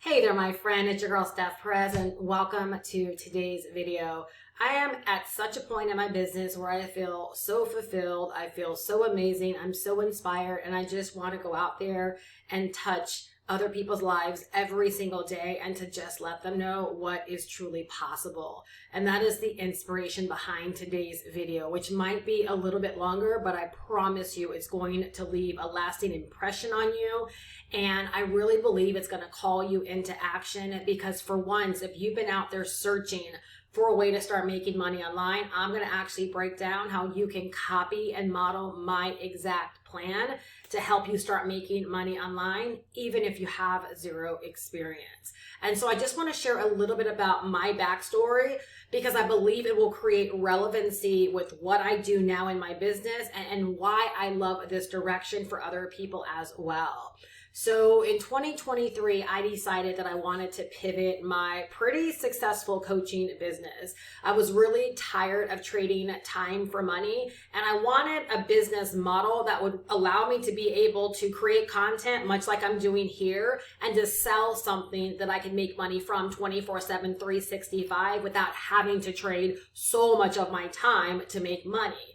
Hey there, my friend. It's your girl, Steph Perez, and welcome to today's video. I am at such a point in my business where I feel so fulfilled. I feel so amazing. I'm so inspired, and I just want to go out there and touch other people's lives every single day and to just let them know what is truly possible. And that is the inspiration behind today's video, which might be a little bit longer, but I promise you it's going to leave a lasting impression on you. And I really believe it's going to call you into action, because for once, if you've been out there searching for a way to start making money online, I'm going to actually break down how you can copy and model my exact plan to help you start making money online, even if you have zero experience. And so I just want to share a little bit about my backstory, because I believe it will create relevancy with what I do now in my business and why I love this direction for other people as well. So in 2023, I decided that I wanted to pivot my pretty successful coaching business. I was really tired of trading time for money, and I wanted a business model that would allow me to be able to create content much like I'm doing here and to sell something that I can make money from 24/7, 365 without having to trade so much of my time to make money.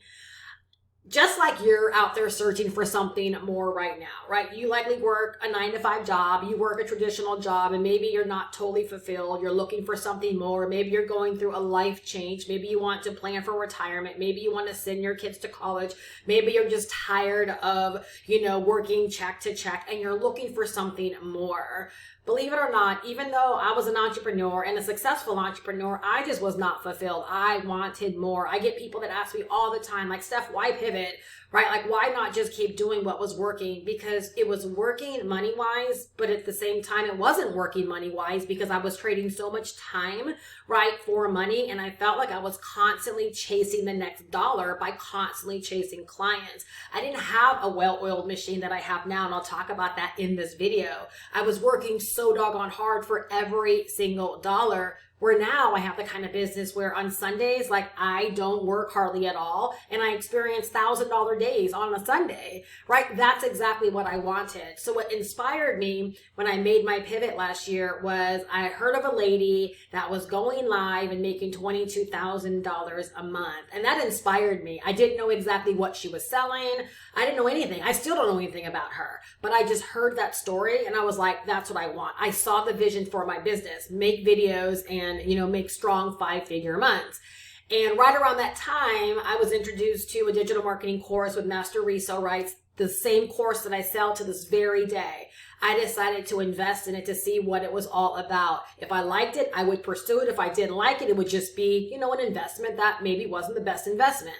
Just like you're out there searching for something more right now, right? You likely work a 9-to-5 job, you work a traditional job, and maybe you're not totally fulfilled. You're looking for something more. Maybe you're going through a life change. Maybe you want to plan for retirement. Maybe you want to send your kids to college. Maybe you're just tired of, working check to check and you're looking for something more. Believe it or not, even though I was an entrepreneur and a successful entrepreneur, I just was not fulfilled. I wanted more. I get people that ask me all the time, like, Steph, why pivot? Right? Like, why not just keep doing what was working? Because it was working money-wise, but at the same time, it wasn't working money-wise because I was trading so much time, right, for money. And I felt like I was constantly chasing the next dollar by constantly chasing clients. I didn't have a well-oiled machine that I have now, and I'll talk about that in this video. I was working so doggone hard for every single dollar, where now I have the kind of business where on Sundays, like, I don't work hardly at all, and I experience $1,000 days on a Sunday, right? That's exactly what I wanted. So what inspired me when I made my pivot last year was I heard of a lady that was going live and making $22,000 a month, and that inspired me. I didn't know exactly what she was selling. I didn't know anything. I still don't know anything about her, but I just heard that story and I was like, that's what I want. I saw the vision for my business, make videos and make strong 5-figure months. And right around that time, I was introduced to a digital marketing course with Master Resale Rights, the same course that I sell to this very day. I decided to invest in it to see what it was all about. If I liked it, I would pursue it. If I didn't like it, it would just be, an investment that maybe wasn't the best investment.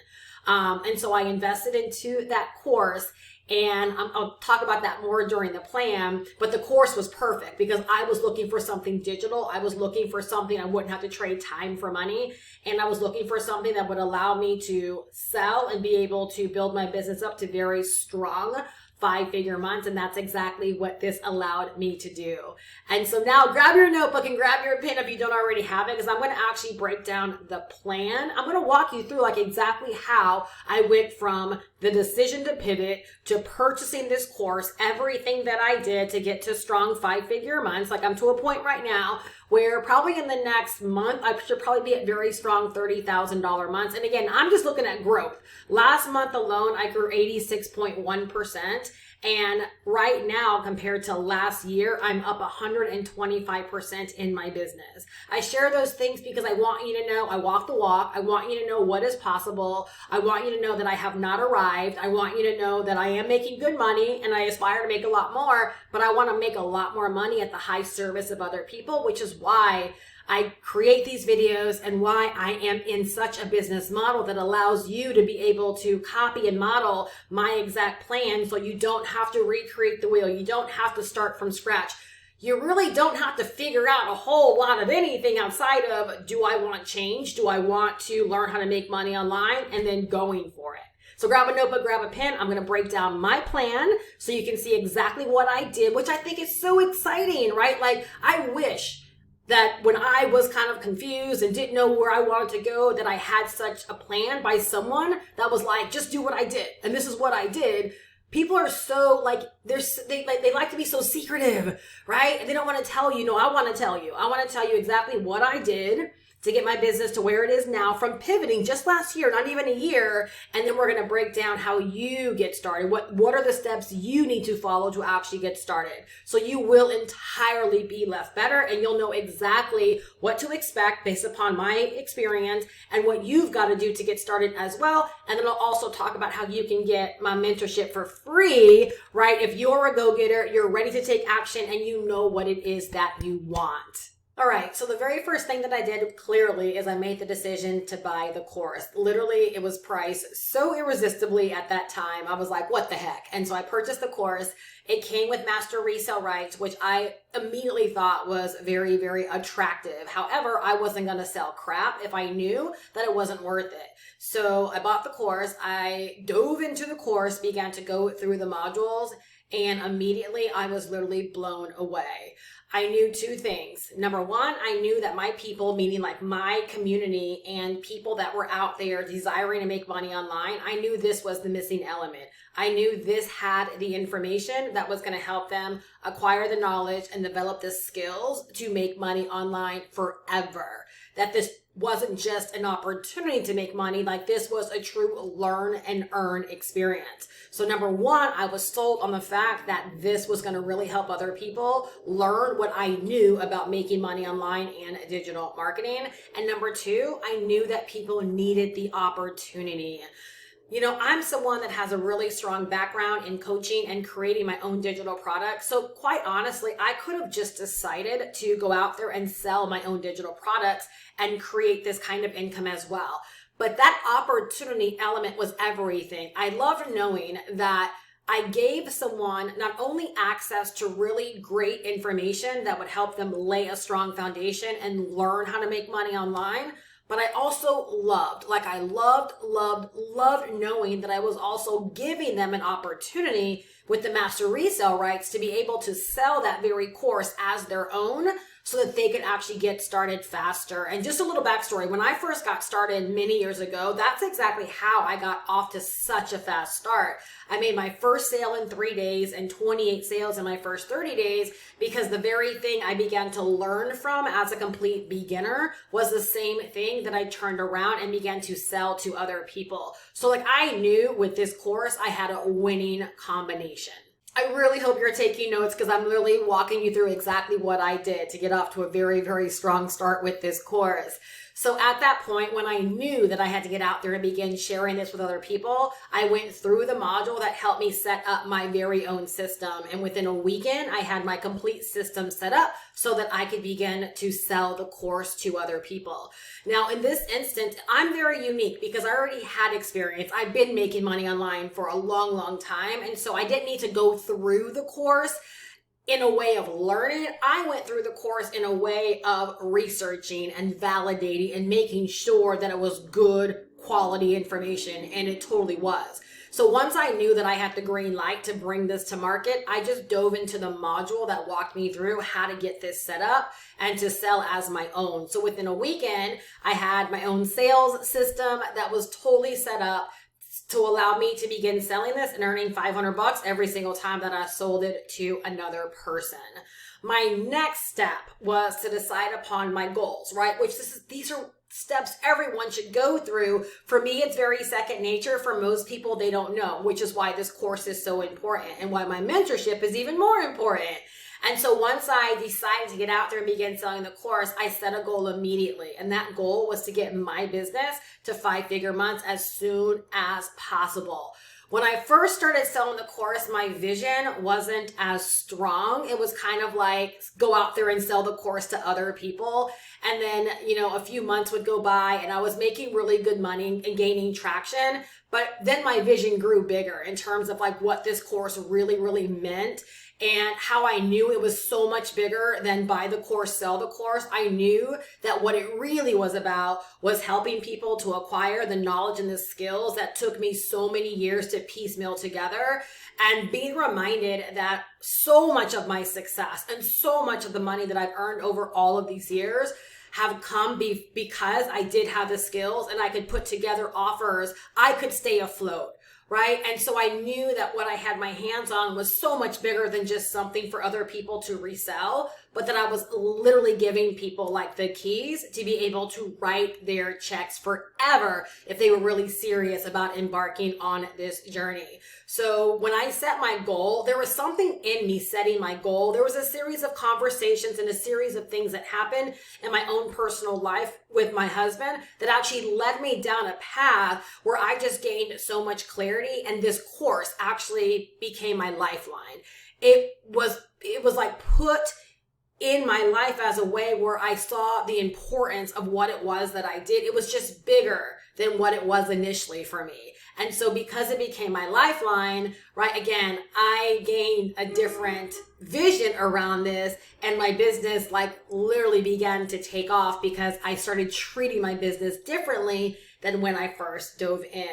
And so I invested into that course. And I'll talk about that more during the plan, but the course was perfect because I was looking for something digital. I was looking for something I wouldn't have to trade time for money. And I was looking for something that would allow me to sell and be able to build my business up to very strong 5-figure months. And that's exactly what this allowed me to do. And so now grab your notebook and grab your pen if you don't already have it, because I'm going to actually break down the plan. I'm going to walk you through exactly how I went from the decision to pivot to purchasing this course, everything that I did to get to strong 5-figure months. I'm to a point right now where probably in the next month, I should probably be at very strong $30,000 months. And again, I'm just looking at growth. Last month alone, I grew 86.1%. And right now, compared to last year, I'm up 125% in my business. I share those things because I want you to know I walk the walk. I want you to know what is possible. I want you to know that I have not arrived. I want you to know that I am making good money and I aspire to make a lot more, but I want to make a lot more money at the high service of other people, which is why I create these videos and why I am in such a business model that allows you to be able to copy and model my exact plan, so you don't have to recreate the wheel. You don't have to start from scratch. You really don't have to figure out a whole lot of anything outside of, do I want change? Do I want to learn how to make money online? And then going for it. So grab a notebook, grab a pen. I'm going to break down my plan so you can see exactly what I did, which I think is so exciting, right? I wish that when I was kind of confused and didn't know where I wanted to go, that I had such a plan by someone that was like, just do what I did. And this is what I did. People are so like, they like to be so secretive, right? They don't want to tell you. No, I want to tell you. I want to tell you exactly what I did to get my business to where it is now from pivoting just last year, not even a year. And then we're going to break down how you get started. What are the steps you need to follow to actually get started? So you will entirely be left better, and you'll know exactly what to expect based upon my experience and what you've got to do to get started as well. And then I'll also talk about how you can get my mentorship for free, right? If you're a go-getter, you're ready to take action, and you know what it is that you want. All right, so the very first thing that I did clearly is I made the decision to buy the course. Literally, it was priced so irresistibly at that time. I was like, what the heck? And so I purchased the course. It came with master resale rights, which I immediately thought was very, very attractive. However, I wasn't going to sell crap if I knew that it wasn't worth it. So I bought the course. I dove into the course, began to go through the modules, and immediately I was literally blown away. I knew two things. Number one, I knew that my people, meaning like my community and people that were out there desiring to make money online, I knew this was the missing element. I knew this had the information that was going to help them acquire the knowledge and develop the skills to make money online forever. That this wasn't just an opportunity to make money, like this was a true learn and earn experience. So number one, I was sold on the fact that this was going to really help other people learn what I knew about making money online and digital marketing. And number two, I knew that people needed the opportunity. You know, I'm someone that has a really strong background in coaching and creating my own digital products. So quite honestly, I could have just decided to go out there and sell my own digital products and create this kind of income as well. But that opportunity element was everything. I loved knowing that I gave someone not only access to really great information that would help them lay a strong foundation and learn how to make money online, but I also loved knowing that I was also giving them an opportunity with the master resale rights to be able to sell that very course as their own so that they could actually get started faster. And just a little backstory, when I first got started many years ago, that's exactly how I got off to such a fast start. I made my first sale in 3 days and 28 sales in my first 30 days because the very thing I began to learn from as a complete beginner was the same thing that I turned around and began to sell to other people. So like I knew with this course, I had a winning combination. I really hope you're taking notes because I'm literally walking you through exactly what I did to get off to a very, very strong start with this course. So at that point, when I knew that I had to get out there and begin sharing this with other people, I went through the module that helped me set up my very own system. And within a weekend, I had my complete system set up so that I could begin to sell the course to other people. Now, in this instance, I'm very unique because I already had experience. I've been making money online for a long, long time. And so I didn't need to go through the course in a way of learning. I went through the course in a way of researching and validating and making sure that it was good quality information, and it totally was. So once I knew that I had the green light to bring this to market, I just dove into the module that walked me through how to get this set up and to sell as my own. So within a weekend, I had my own sales system that was totally set up to allow me to begin selling this and earning $500 every single time that I sold it to another person. My next step was to decide upon my goals, right? These are steps everyone should go through. For me, it's very second nature. For most people, they don't know, which is why this course is so important and why my mentorship is even more important. And so once I decided to get out there and begin selling the course, I set a goal immediately. And that goal was to get my business to 5-figure months as soon as possible. When I first started selling the course, my vision wasn't as strong. It was kind of like go out there and sell the course to other people. And then, a few months would go by and I was making really good money and gaining traction. But then my vision grew bigger in terms of like what this course really, really meant. And how I knew it was so much bigger than buy the course, sell the course. I knew that what it really was about was helping people to acquire the knowledge and the skills that took me so many years to piecemeal together, and being reminded that so much of my success and so much of the money that I've earned over all of these years have come because I did have the skills and I could put together offers. I could stay afloat. right? And so I knew that what I had my hands on was so much bigger than just something for other people to resell, but that I was literally giving people like the keys to be able to write their checks forever if they were really serious about embarking on this journey. So when I set my goal, there was something in me setting my goal. There was a series of conversations and a series of things that happened in my own personal life with my husband that actually led me down a path where I just gained so much clarity, and this course actually became my lifeline. It was like put in my life as a way where I saw the importance of what it was that I did. It was just bigger than what it was initially for me. And so because it became my lifeline, right, again, I gained a different vision around this, and my business like literally began to take off because I started treating my business differently than when I first dove in.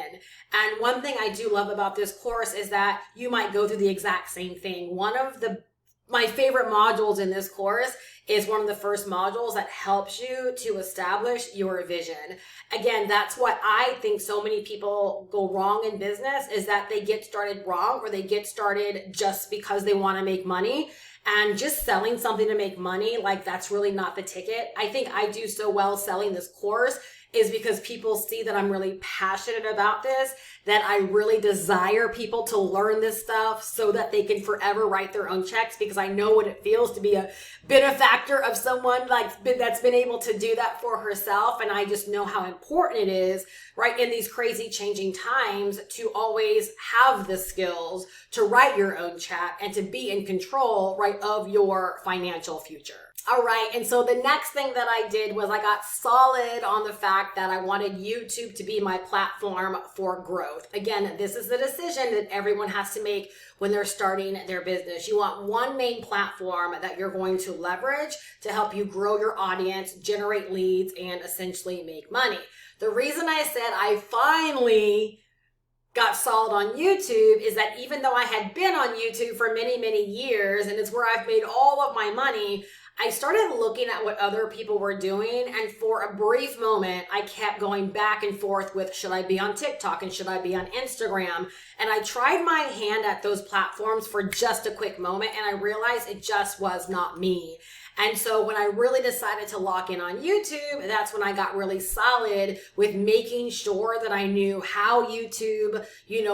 And one thing I do love about this course is that you might go through the exact same thing. One of my favorite modules in this course is one of the first modules that helps you to establish your vision. Again, that's what I think so many people go wrong in business, is that they get started wrong, or they get started just because they want to make money. And just selling something to make money, like that's really not the ticket. I think I do so well selling this course is because people see that I'm really passionate about this, that I really desire people to learn this stuff so that they can forever write their own checks, because I know what it feels to be a benefactor of someone that's been able to do that for herself. And I just know how important it is, right, in these crazy changing times, to always have the skills to write your own check and to be in control, right, of your financial future. All right. And so the next thing that I did was I got solid on the fact that I wanted YouTube to be my platform for growth. Again, this is the decision that everyone has to make when they're starting their business. You want one main platform that you're going to leverage to help you grow your audience, generate leads, and essentially make money. The reason I said I finally got solid on YouTube is that even though I had been on YouTube for many, many years, and it's where I've made all of my money, I started looking at what other people were doing, and for a brief moment, I kept going back and forth with, should I be on TikTok and should I be on Instagram? And I tried my hand at those platforms for just a quick moment, and I realized it just was not me. And so when I really decided to lock in on YouTube, that's when I got really solid with making sure that I knew how YouTube,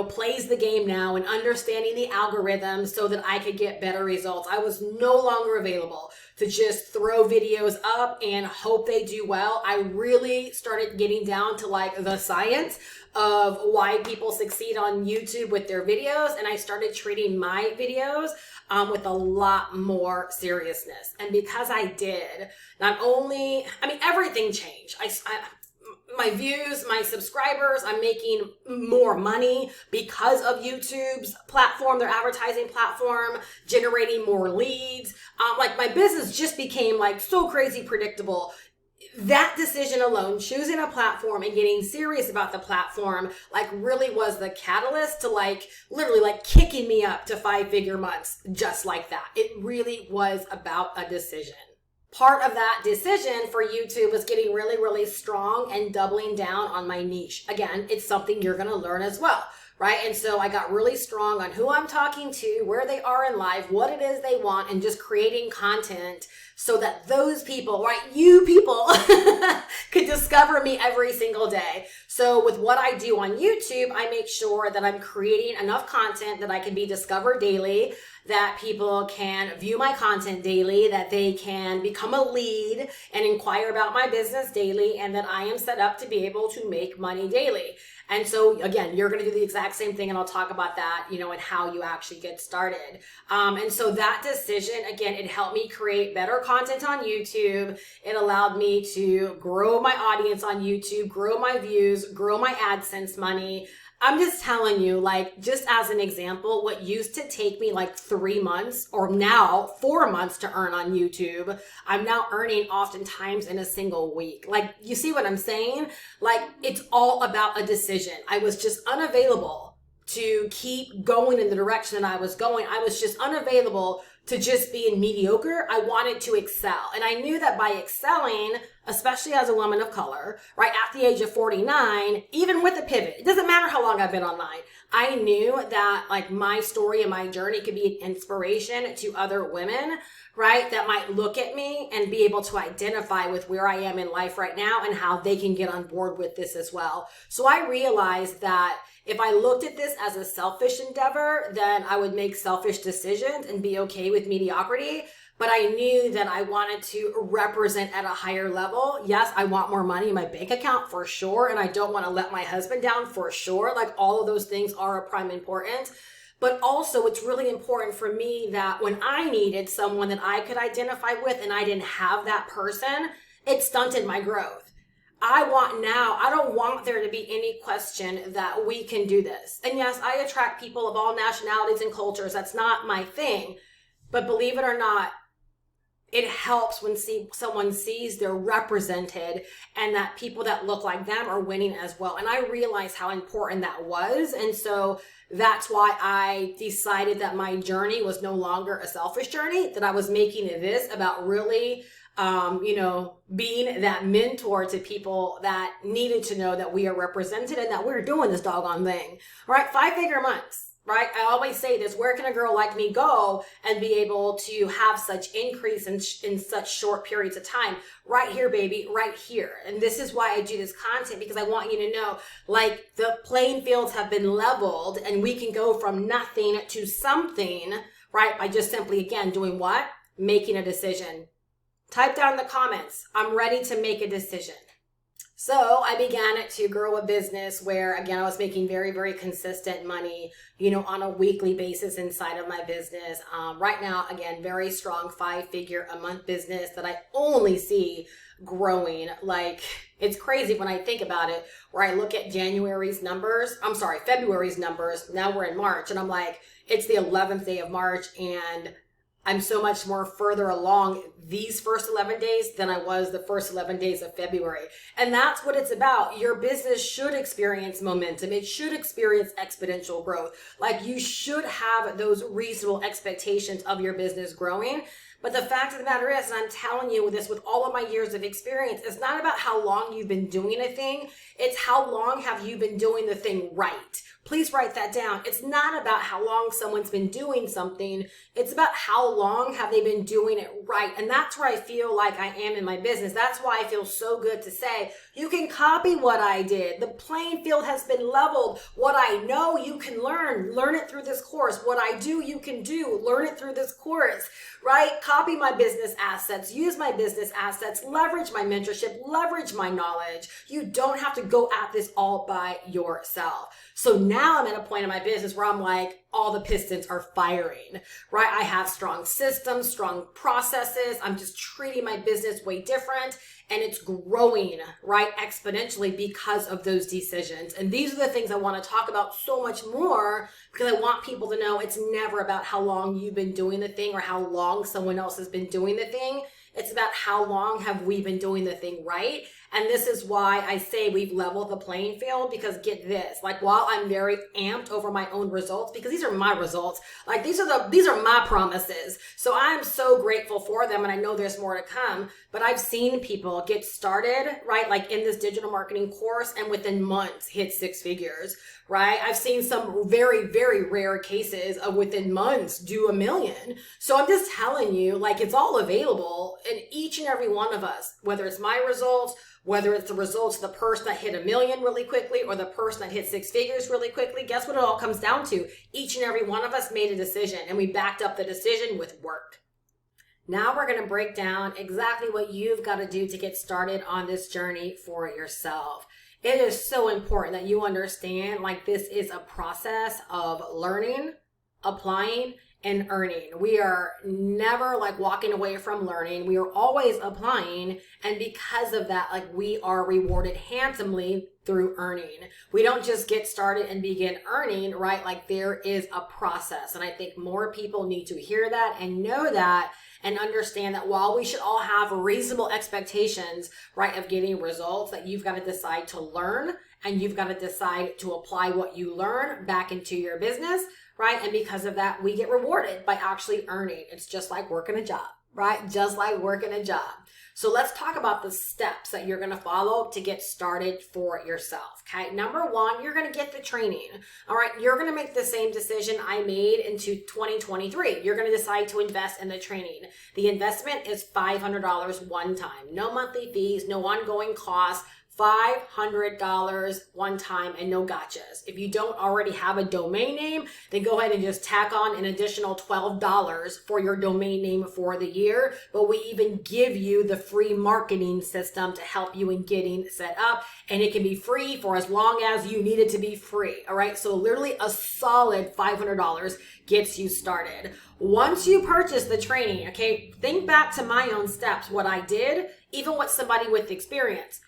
plays the game now, and understanding the algorithms so that I could get better results. I was no longer available to just throw videos up and hope they do well. I really started getting down to like the science of why people succeed on YouTube with their videos. And I started treating my videos with a lot more seriousness. And because I did, not only, everything changed. My views, my subscribers, I'm making more money because of YouTube's platform, their advertising platform, generating more leads. My business just became so crazy predictable. That decision alone, choosing a platform and getting serious about the platform, really was the catalyst to literally kicking me up to 5-figure months, just like that. It really was about a decision. Part of that decision for YouTube was getting really, really strong and doubling down on my niche. Again, it's something you're going to learn as well, right? And so I got really strong on who I'm talking to, where they are in life, what it is they want, and just creating content so that those people, right, you people, could discover me every single day. So with what I do on YouTube, I make sure that I'm creating enough content that I can be discovered daily, that people can view my content daily, that they can become a lead and inquire about my business daily, and that I am set up to be able to make money daily. And so again, you're going to do the exact same thing, and I'll talk about that, and how you actually get started. And so that decision, again, it helped me create better content on YouTube. It allowed me to grow my audience on YouTube, grow my views, grow my AdSense money. I'm just telling you, just as an example, what used to take me 3 months or now 4 months to earn on YouTube, I'm now earning oftentimes in a single week. You see what I'm saying? It's all about a decision. I was just unavailable to keep going in the direction that I was going. I was just unavailable to just being mediocre. I wanted to excel. And I knew that by excelling, especially as a woman of color, right? At the age of 49, even with a pivot, it doesn't matter how long I've been online. I knew that like my story and my journey could be an inspiration to other women, right? That might look at me and be able to identify with where I am in life right now and how they can get on board with this as well. So I realized that if I looked at this as a selfish endeavor, then I would make selfish decisions and be okay with mediocrity. But I knew that I wanted to represent at a higher level. Yes, I want more money in my bank account for sure. And I don't want to let my husband down for sure. Like all of those things are of prime importance. But also it's really important for me that when I needed someone that I could identify with and I didn't have that person, it stunted my growth. I don't want there to be any question that we can do this. And yes, I attract people of all nationalities and cultures. That's not my thing. But believe it or not, it helps when someone sees they're represented and that people that look like them are winning as well. And I realized how important that was. And so that's why I decided that my journey was no longer a selfish journey, that I was making this about really being that mentor to people that needed to know that we are represented and that we're doing this doggone thing, right? 5-figure months, right? I always say this, where can a girl like me go and be able to have such increase in such short periods of time? Right here, baby, right here. And this is why I do this content, because I want you to know, like, the playing fields have been leveled and we can go from nothing to something, right? By just simply, again, doing what? Making a decision. Type down in the comments, I'm ready to make a decision. So I began to grow a business where, again, I was making very, very consistent money, on a weekly basis inside of my business. Right now, again, very strong 5-figure a month business that I only see growing. Like, it's crazy when I think about it, where I look at February's numbers. Now we're in March and I'm like, it's the 11th day of March and I'm so much more further along these first 11 days than I was the first 11 days of February. And that's what it's about. Your business should experience momentum. It should experience exponential growth. Like, you should have those reasonable expectations of your business growing. But the fact of the matter is, and I'm telling you this with all of my years of experience, it's not about how long you've been doing a thing. It's how long have you been doing the thing right. Please write that down. It's not about how long someone's been doing something. It's about how long have they been doing it right. And that's where I feel like I am in my business. That's why I feel so good to say, you can copy what I did. The playing field has been leveled. What I know, you can learn. Learn it through this course. What I do, you can do. Learn it through this course, right? Copy my business assets. Use my business assets. Leverage my mentorship. Leverage my knowledge. You don't have to go at this all by yourself. So now I'm at a point in my business where I'm like, all the pistons are firing, right? I have strong systems, strong processes. I'm just treating my business way different and it's growing, right? Exponentially because of those decisions. And these are the things I want to talk about so much more because I want people to know it's never about how long you've been doing the thing or how long someone else has been doing the thing. It's about how long have we been doing the thing right? And this is why I say we've leveled the playing field, because get this, like, while I'm very amped over my own results, because these are my results, like these are my promises. So I'm so grateful for them and I know there's more to come, but I've seen people get started, right? Like in this digital marketing course and within months hit 6 figures, right? I've seen some very, very rare cases of within months do $1 million. So I'm just telling you, like, it's all available in each and every one of us, whether it's my results, whether it's the results of the person that hit $1 million really quickly or the person that hit 6 figures really quickly. Guess what it all comes down to? Each and every one of us made a decision and we backed up the decision with work. Now we're going to break down exactly what you've got to do to get started on this journey for yourself. It is so important that you understand, like, this is a process of learning, applying, and earning. We are never like walking away from learning. We are always applying. And because of that, like, we are rewarded handsomely through earning. We don't just get started and begin earning, right? Like, there is a process. And I think more people need to hear that and know that and understand that while we should all have reasonable expectations, right, of getting results, that you've got to decide to learn and you've got to decide to apply what you learn back into your business, right? And because of that, we get rewarded by actually earning. It's just like working a job, right? Just like working a job. So let's talk about the steps that you're going to follow to get started for yourself. Okay. Number one, you're going to get the training. All right. You're going to make the same decision I made into 2023. You're going to decide to invest in the training. The investment is $500 one time. No monthly fees, no ongoing costs. $500 one time and no gotchas. If you don't already have a domain name, then go ahead and just tack on an additional $12 for your domain name for the year. But we even give you the free marketing system to help you in getting set up, and it can be free for as long as you need it to be free. All right. So literally a solid $500 gets you started. Once you purchase the training, okay, think back to my own steps, what I did, even with somebody with experience.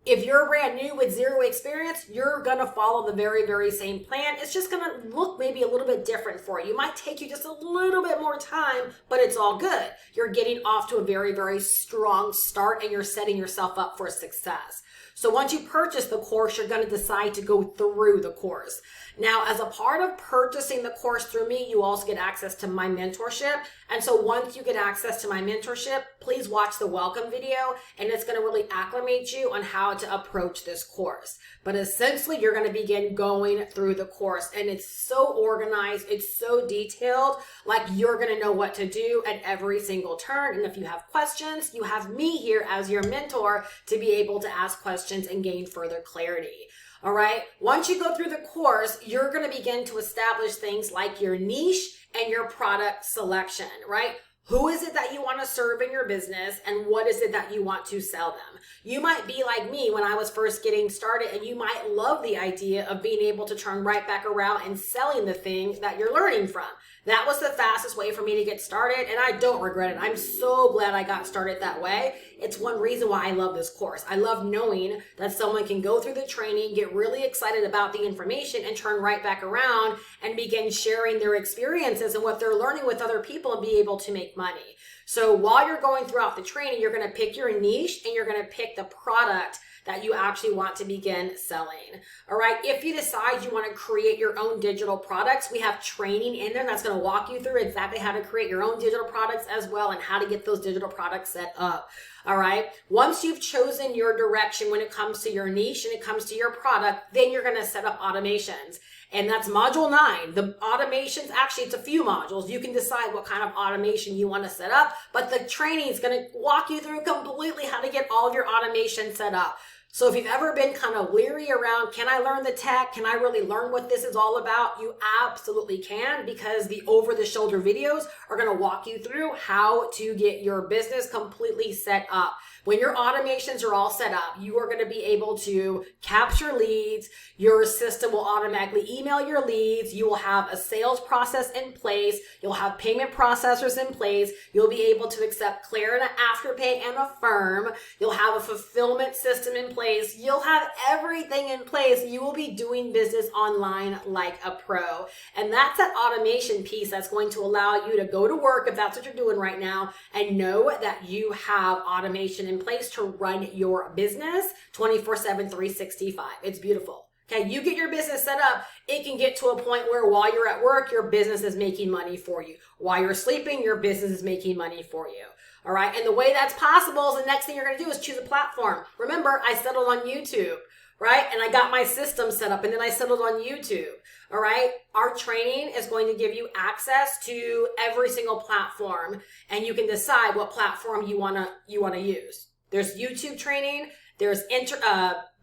If you're brand new with zero experience, you're going to follow the very, very same plan. It's just going to look maybe a little bit different for you. It might take you just a little bit more time, but it's all good. You're getting off to a very, very strong start and you're setting yourself up for success. So once you purchase the course, you're going to decide to go through the course. Now, as a part of purchasing the course through me, you also get access to my mentorship. And so once you get access to my mentorship, please watch the welcome video, and it's going to really acclimate you on how to approach this course. But essentially, you're going to begin going through the course, and it's so organized, it's so detailed, like you're going to know what to do at every single turn. And if you have questions, you have me here as your mentor to be able to ask questions and gain further clarity. All right. Once you go through the course, you're going to begin to establish things like your niche and your product selection, right? Who is it that you want to serve in your business, and what is it that you want to sell them? You might be like me when I was first getting started, and you might love the idea of being able to turn right back around and selling the thing that you're learning from. That was the fastest way for me to get started, and I don't regret it. I'm so glad I got started that way. It's one reason why I love this course. I love knowing that someone can go through the training, get really excited about the information, and turn right back around and begin sharing their experiences and what they're learning with other people and be able to make money. So while you're going throughout the training, you're going to pick your niche and you're going to pick the product that you actually want to begin selling. All right. If you decide you want to create your own digital products, we have training in there that's going to walk you through exactly how to create your own digital products as well and how to get those digital products set up. All right. Once you've chosen your direction when it comes to your niche and it comes to your product, then you're going to set up automations. And that's module 9. The automations, actually, it's a few modules. You can decide what kind of automation you want to set up, but the training is going to walk you through completely how to get all of your automation set up. So if you've ever been kind of leery around, can I learn the tech? Can I really learn what this is all about? You absolutely can, because the over-the-shoulder videos are going to walk you through how to get your business completely set up. When your automations are all set up, you are going to be able to capture leads. Your system will automatically email your leads. You will have a sales process in place. You'll have payment processors in place. You'll be able to accept Klarna, Afterpay, and Affirm. You'll have a fulfillment system in place. You'll have everything in place. You will be doing business online like a pro. And that's that automation piece that's going to allow you to go to work, if that's what you're doing right now, and know that you have automation in place to run your business 24/7, 365. It's beautiful. Okay, you get your business set up, it can get to a point where while you're at work, your business is making money for you. While you're sleeping, your business is making money for you. All right, and the way that's possible is the next thing you're going to do is choose a platform. Remember, I settled on YouTube, right? And I got my system set up, and then I settled on YouTube. All right, our training is going to give you access to every single platform, and you can decide what platform you wanna use. There's YouTube training, there's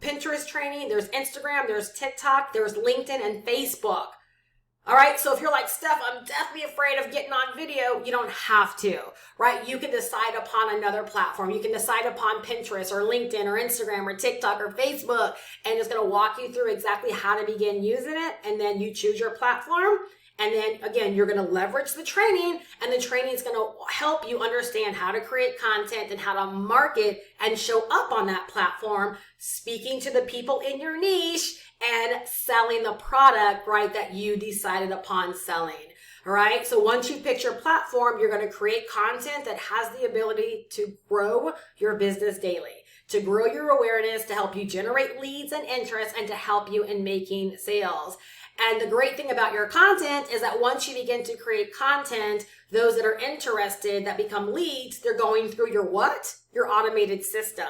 Pinterest training, there's Instagram, there's TikTok, there's LinkedIn and Facebook. All right, so if you're like, Steph, I'm definitely afraid of getting on video, you don't have to, right? You can decide upon another platform. You can decide upon Pinterest or LinkedIn or Instagram or TikTok or Facebook, and it's going to walk you through exactly how to begin using it, and then you choose your platform. And then again, you're going to leverage the training, and the training is going to help you understand how to create content and how to market and show up on that platform, speaking to the people in your niche and selling the product, right, that you decided upon selling. All right. So once you pick your platform, you're going to create content that has the ability to grow your business daily. to grow your awareness, to help you generate leads and interest, and to help you in making sales. And the great thing about your content is that once you begin to create content, those that are interested that become leads, they're going through your what? Your automated system.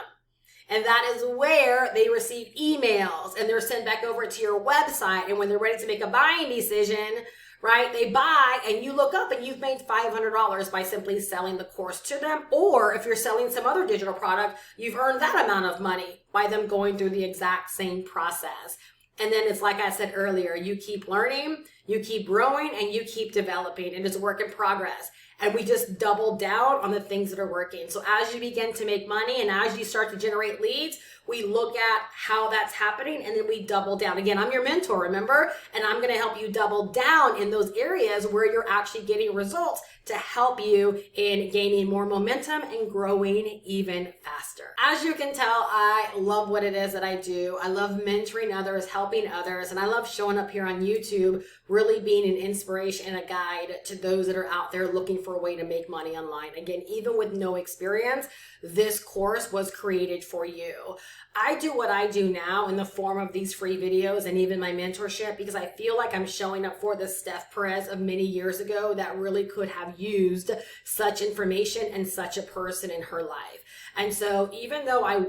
And that is where they receive emails and they're sent back over to your website. And when they're ready to make a buying decision, right, they buy and you look up and you've made $500 by simply selling the course to them. Or if you're selling some other digital product, you've earned that amount of money by them going through the exact same process. And then it's like I said earlier, you keep learning, you keep growing, and you keep developing. And it's a work in progress. And we just double down on the things that are working. So as you begin to make money and as you start to generate leads, we look at how that's happening and then we double down. Again, I'm your mentor, remember? And I'm going to help you double down in those areas where you're actually getting results to help you in gaining more momentum and growing even faster. As you can tell, I love what it is that I do. I love mentoring others, helping others, and I love showing up here on YouTube, really being an inspiration and a guide to those that are out there looking for a way to make money online. Again, even with no experience, this course was created for you. I do what I do now in the form of these free videos and even my mentorship because I feel like I'm showing up for the Steph Perez of many years ago that really could have used such information and such a person in her life. And so even though I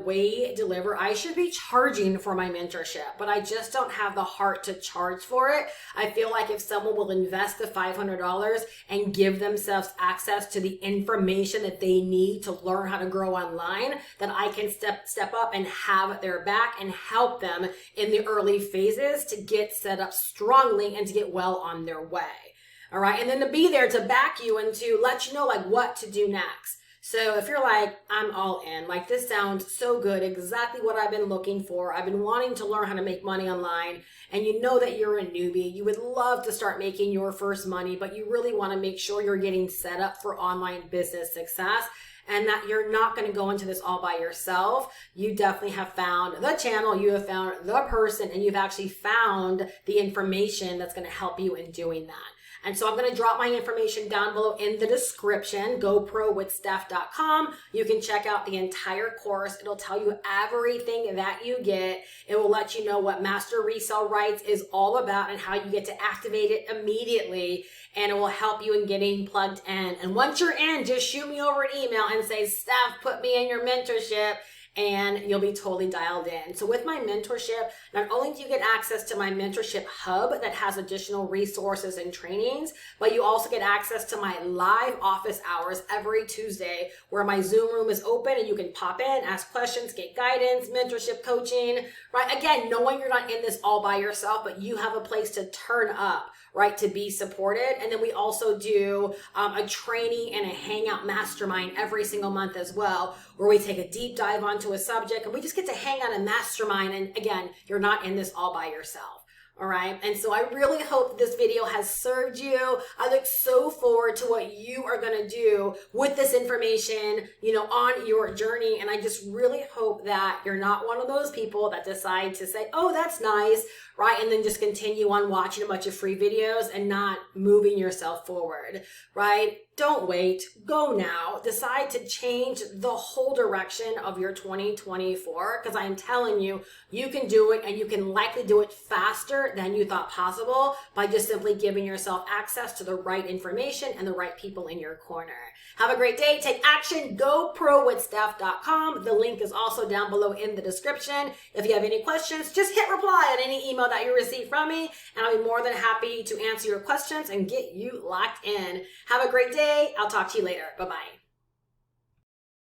deliver, I should be charging for my mentorship, but I just don't have the heart to charge for it. I feel like if someone will invest the $500 and give themselves access to the information that they need to learn how to grow online, then I can step up and have their back and help them in the early phases to get set up strongly and to get well on their way. All right. And then to be there to back you and to let you know like what to do next. So if you're like, I'm all in, like this sounds so good, exactly what I've been looking for. I've been wanting to learn how to make money online and you know that you're a newbie. You would love to start making your first money, but you really want to make sure you're getting set up for online business success and that you're not going to go into this all by yourself. You definitely have found the channel, you have found the person, and you've actually found the information that's going to help you in doing that. And so I'm going to drop my information down below in the description, goprowithsteph.com. You can check out the entire course. It'll tell you everything that you get. It will let you know what Master Resale Rights is all about and how you get to activate it immediately. And it will help you in getting plugged in. And once you're in, just shoot me over an email and say, Steph, put me in your mentorship. And you'll be totally dialed in. So with my mentorship, not only do you get access to my mentorship hub that has additional resources and trainings, but you also get access to my live office hours every Tuesday where my Zoom room is open and you can pop in, ask questions, get guidance, mentorship coaching, right? Again, knowing you're not in this all by yourself, but you have a place to turn up, right, to be supported. And then we also do a training and a hangout mastermind every single month as well, where we take a deep dive onto a subject and we just get to hang out and mastermind. And again, you're not in this all by yourself. All right. And so I really hope this video has served you. I look so forward to what you are going to do with this information, you know, on your journey. And I just really hope that you're not one of those people that decide to say, oh, that's nice, right? And then just continue on watching a bunch of free videos and not moving yourself forward, right? Don't wait. Go now. Decide to change the whole direction of your 2024 because I'm telling you, you can do it and you can likely do it faster than you thought possible by just simply giving yourself access to the right information and the right people in your corner. Have a great day. Take action. GoProWithSteph.com. The link is also down below in the description. If you have any questions, just hit reply on any email that you receive from me and I'll be more than happy to answer your questions and get you locked in. Have a great day. I'll talk to you later. Bye-bye.